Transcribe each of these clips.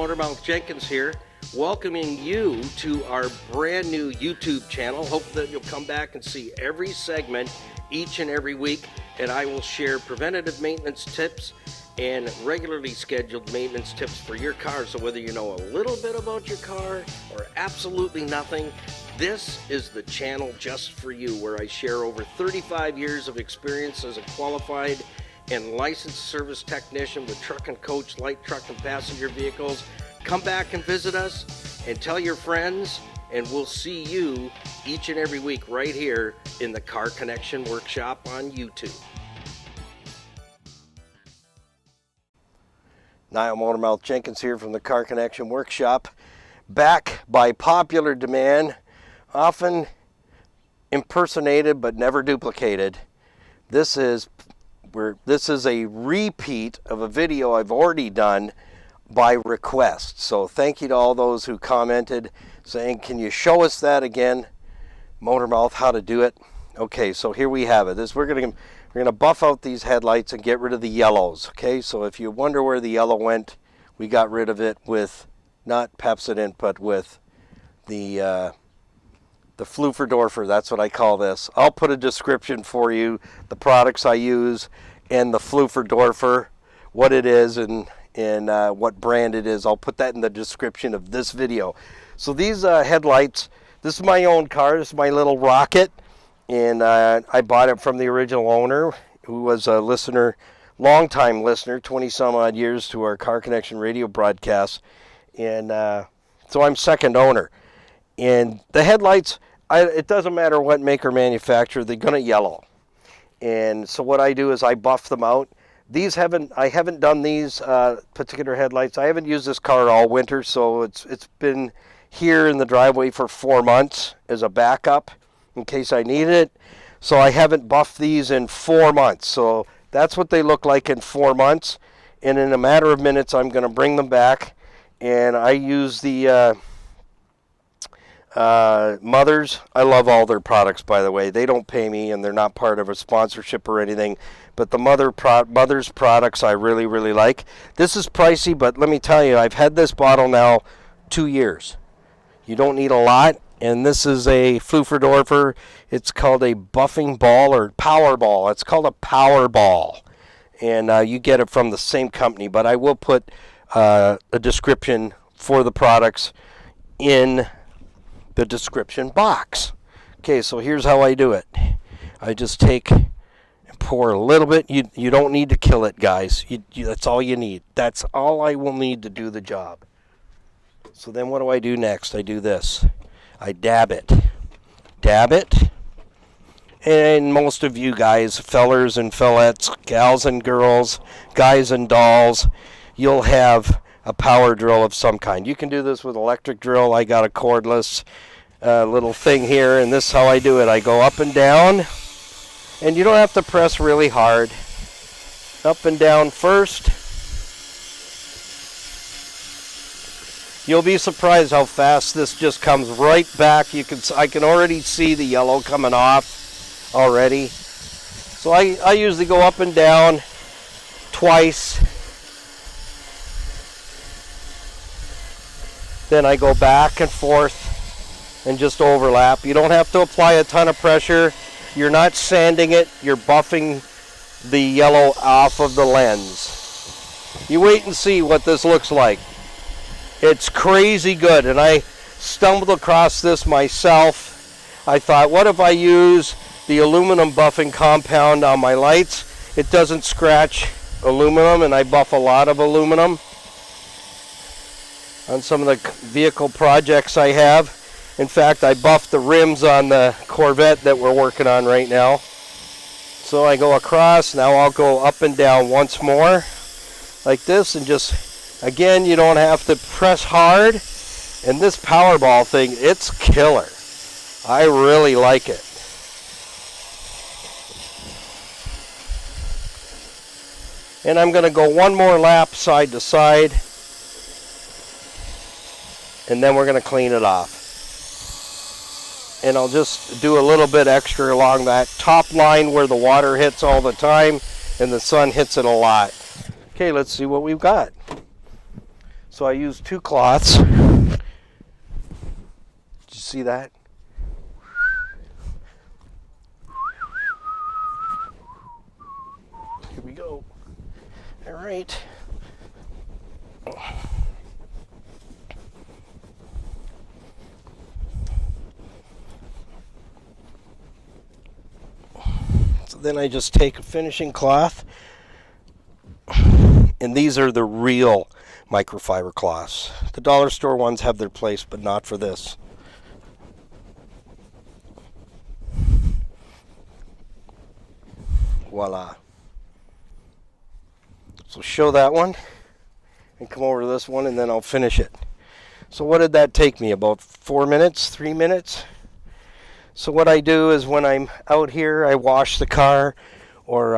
Motormouth Jenkins here, welcoming you to our brand new YouTube channel. Hope that you'll come back and see every segment each and every week, and I will share preventative maintenance tips and regularly scheduled maintenance tips for your car. So whether you know a little bit about your car or absolutely nothing, this is the channel just for you, where I share over 35 years of experience as a qualified and licensed service technician with truck and coach, light truck and passenger vehicles. Come back and visit us and tell your friends, and we'll see you each and every week right here in the Car Connection Workshop on YouTube. Niall Motormouth Jenkins here from the Car Connection Workshop, back by popular demand, often impersonated but never duplicated. This is a repeat of a video I've already done by request. So thank you to all those who commented saying, can you show us that again, Motormouth, how to do it? Okay, so here we have it. We're gonna buff out these headlights and get rid of the yellows. Okay, so if you wonder where the yellow went, we got rid of it with not Pepsodent, but with the Fluferdorfer. That's what I call this. I'll put a description for you, the products I use and the Fluferdorfer, what it is and what brand it is. I'll put that in the description of this video. So these headlights, this is my own car. This is my little Rocket, and I bought it from the original owner, who was a listener, long-time listener, 20 some odd years to our Car Connection radio broadcast, and so I'm second owner. And the headlights, it doesn't matter what make or manufacturer, they're gonna yellow. And so what I do is I buff them out. I haven't done these particular headlights. I haven't used this car all winter, so it's been here in the driveway for 4 months as a backup in case I need it. So I haven't buffed these in 4 months. So that's what they look like in 4 months. And in a matter of minutes, I'm going to bring them back. And I use the Mothers. I love all their products, by the way. They don't pay me, and they're not part of a sponsorship or anything. But the Mother's products I really, really like. This is pricey, but let me tell you, I've had this bottle now 2 years. You don't need a lot. And this is a Fluferdorfer. It's called a buffing ball or power ball. It's called a power ball. And you get it from the same company. But I will put a description for the products in the description box. Okay, so here's how I do it. I just take and pour a little bit. You don't need to kill it, guys. That's all you need. That's all I will need to do the job. So then what do I do next? I do this. I dab it. Dab it. And most of you guys, fellers and fellettes, gals and girls, guys and dolls, you'll have a power drill of some kind. You can do this with electric drill. I got a cordless little thing here, and this is how I do it. I go up and down, and you don't have to press really hard. Up and down first. You'll be surprised how fast this just comes right back. I can already see the yellow coming off already. So I usually go up and down twice. Then I go back and forth and just overlap. You don't have to apply a ton of pressure. You're not sanding it. You're buffing the yellow off of the lens. You wait and see what this looks like. It's crazy good, and I stumbled across this myself. I thought, what if I use the aluminum buffing compound on my lights? It doesn't scratch aluminum, and I buff a lot of aluminum on some of the vehicle projects I have. In fact, I buffed the rims on the Corvette that we're working on right now. So I go across. Now I'll go up and down once more like this, and just, again, you don't have to press hard. And this Powerball thing, it's killer. I really like it. And I'm going to go one more lap side to side, and then we're going to clean it off. And I'll just do a little bit extra along that top line where the water hits all the time and the sun hits it a lot. Okay, let's see what we've got. So I use 2 cloths. Did you see that? Here we go. All right. So then I just take a finishing cloth, and these are the real microfiber cloths. The dollar store ones have their place, but not for this. Voila. So show that one and come over to this one, and then I'll finish it. So what did that take me? About 4 minutes, 3 minutes? So what I do is when I'm out here, I wash the car, or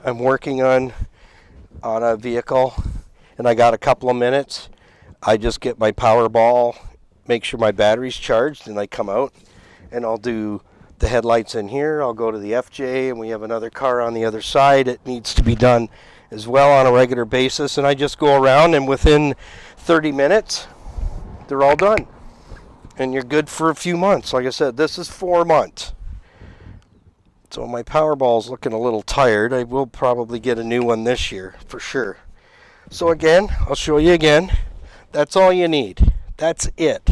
I'm working on a vehicle and I got a couple of minutes, I just get my Powerball, make sure my battery's charged, and I come out and I'll do the headlights in here. I'll go to the FJ, and we have another car on the other side. It needs to be done as well on a regular basis, and I just go around, and within 30 minutes they're all done, and you're good for a few months. Like I said, this is 4 months. So my Powerball's looking a little tired. I will probably get a new one this year for sure. So again, I'll show you again. That's all you need. That's it.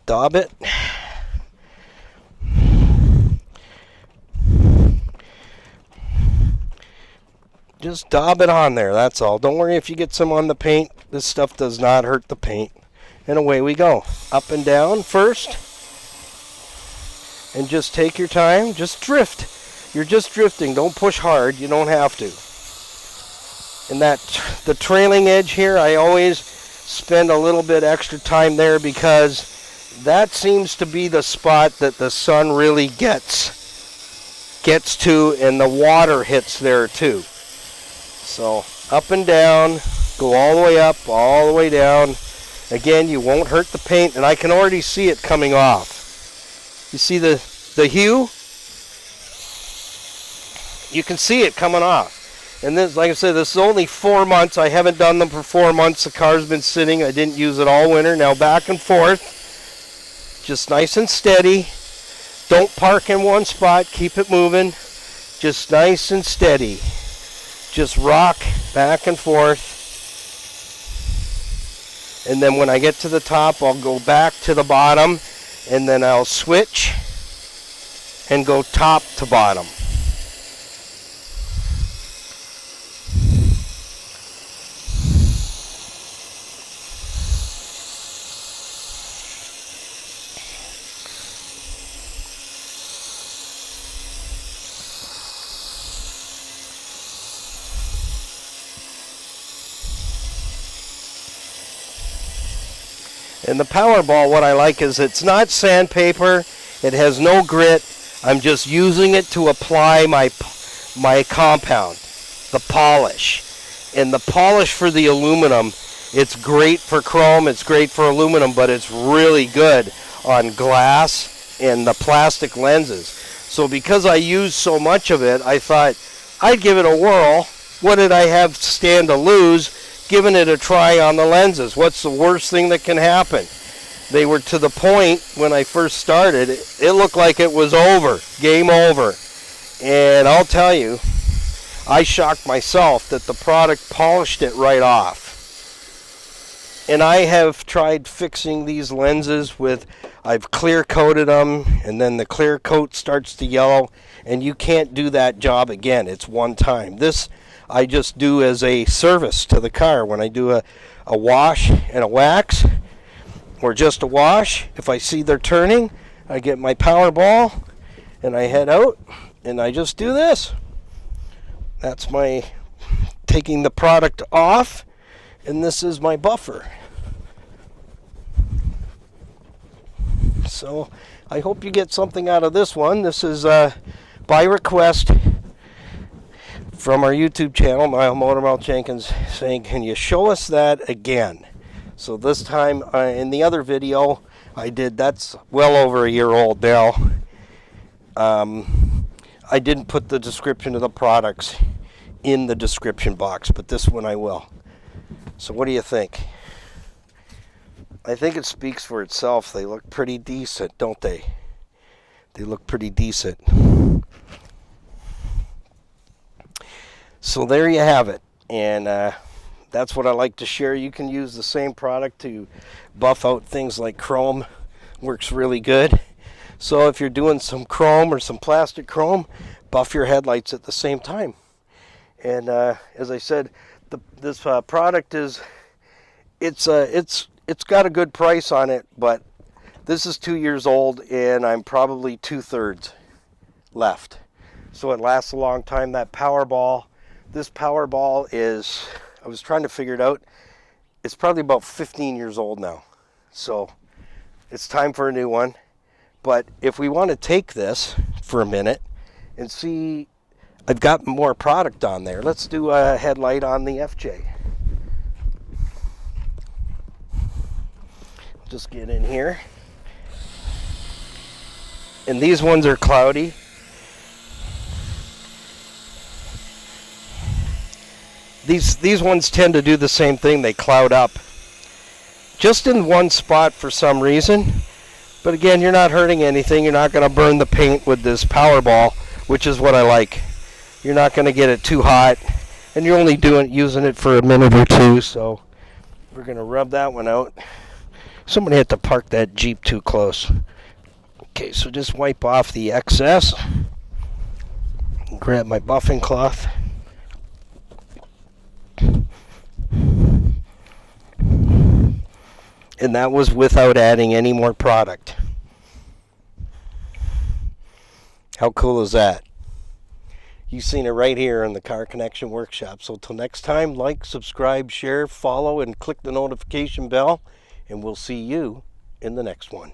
Daub it. Just daub it on there, that's all. Don't worry if you get some on the paint. This stuff does not hurt the paint. And away we go. Up and down first. And just take your time. Just drift. You're just drifting. Don't push hard. You don't have to. And the trailing edge here, I always spend a little bit extra time there, because that seems to be the spot that the sun really gets to, and the water hits there too. So up and down, go all the way up, all the way down. Again, you won't hurt the paint, and I can already see it coming off. You see the hue? You can see it coming off. And this, like I said, this is only 4 months. I haven't done them for 4 months. The car's been sitting. I didn't use it all winter. Now back and forth. Just nice and steady. Don't park in one spot. Keep it moving. Just nice and steady. Just rock back and forth. And then when I get to the top, I'll go back to the bottom, and then I'll switch and go top to bottom. And the Powerball, what I like is it's not sandpaper. It has no grit. I'm just using it to apply my compound, the polish. And the polish for the aluminum, it's great for chrome, it's great for aluminum, but it's really good on glass and the plastic lenses. So because I use so much of it, I thought I'd give it a whirl. What did I have stand to lose? Giving it a try on the lenses. What's the worst thing that can happen? They were to the point when I first started, it looked like it was over, game over. And I'll tell you, I shocked myself that the product polished it right off. And I have tried fixing these lenses with, I've clear coated them, and then the clear coat starts to yellow, and you can't do that job again. It's one time. This I just do as a service to the car. When I do a wash and a wax, or just a wash, if I see they're turning, I get my Powerball and I head out and I just do this. That's my taking the product off, and this is my buffer. So I hope you get something out of this one. This is by request from our YouTube channel, Motormouth Jenkins, saying, can you show us that again? So this time, in the other video I did, that's well over a year old now, I didn't put the description of the products in the description box, but this one I will. So what do you think? I think it speaks for itself. They look pretty decent, don't they? They look pretty decent. So there you have it. And that's what I like to share. You can use the same product to buff out things like chrome. Works really good. So if you're doing some chrome or some plastic chrome, buff your headlights at the same time. And as I said, this product is, it's got a good price on it, but this is 2 years old and I'm probably 2/3 left. So it lasts a long time. That Powerball, this Powerball is, I was trying to figure it out, it's probably about 15 years old now. So it's time for a new one. But if we want to take this for a minute and see, I've got more product on there. Let's do a headlight on the FJ. Just get in here. And these ones are cloudy. These ones tend to do the same thing. They cloud up just in one spot for some reason. But again, you're not hurting anything. You're not going to burn the paint with this Powerball, which is what I like. You're not going to get it too hot, and you're only using it for a minute or two. So we're going to rub that one out. Somebody had to park that Jeep too close. Okay, so just wipe off the excess. Grab my buffing cloth. And that was without adding any more product. How cool is that? You've seen it right here in the Car Connection Workshop. So till next time, like, subscribe, share, follow, and click the notification bell. And we'll see you in the next one.